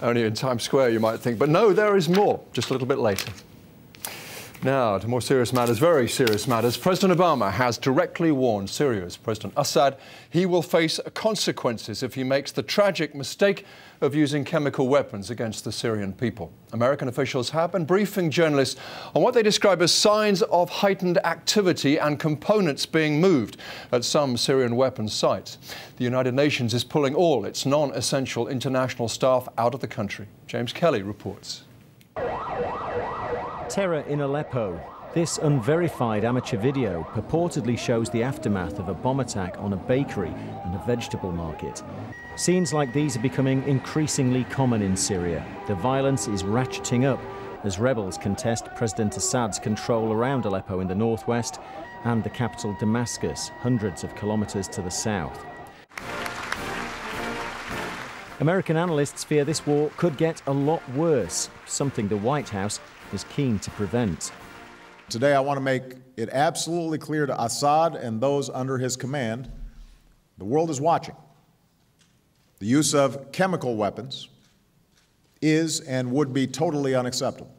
Only in Times Square, you might think. But no, there is more, just a little bit later. Now, to more serious matters, very serious matters. President Obama has directly warned Syria's President Assad he will face consequences if he makes the tragic mistake of using chemical weapons against the Syrian people. American officials have been briefing journalists on what they describe as signs of heightened activity and components being moved at some Syrian weapons sites. The United Nations is pulling all its non-essential international staff out of the country. James Kelly reports. Terror in Aleppo. This unverified amateur video purportedly shows the aftermath of a bomb attack on a bakery and a vegetable market. Scenes like these are becoming increasingly common in Syria. The violence is ratcheting up as rebels contest President Assad's control around Aleppo in the northwest and the capital Damascus, hundreds of kilometers to the south. American analysts fear this war could get a lot worse, something the White House is keen to prevent. Today I want to make it absolutely clear to Assad and those under his command, the world is watching. The use of chemical weapons is and would be totally unacceptable.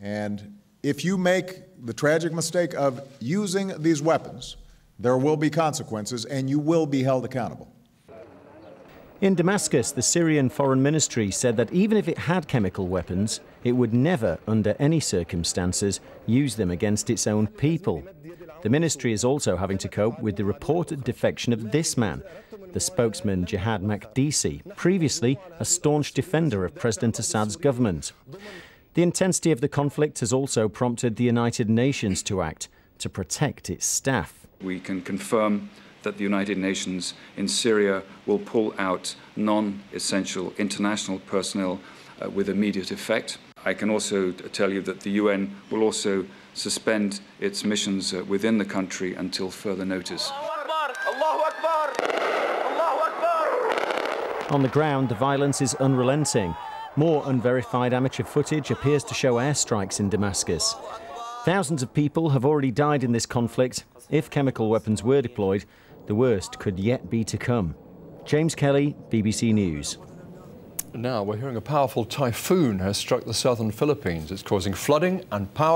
And if you make the tragic mistake of using these weapons, there will be consequences and you will be held accountable. In Damascus, the Syrian Foreign Ministry said that even if it had chemical weapons, it would never, under any circumstances, use them against its own people. The ministry is also having to cope with the reported defection of this man, the spokesman Jihad Makdisi, previously a staunch defender of President Assad's government. The intensity of the conflict has also prompted the United Nations to act to protect its staff. We can confirm that the United Nations in Syria will pull out non-essential international personnel with immediate effect. I can also tell you that the UN will also suspend its missions within the country until further notice. On the ground, the violence is unrelenting. More unverified amateur footage appears to show airstrikes in Damascus. Thousands of people have already died in this conflict. If chemical weapons were deployed, the worst could yet be to come. James Kelly, BBC News. Now we're hearing a powerful typhoon has struck the southern Philippines. It's causing flooding and power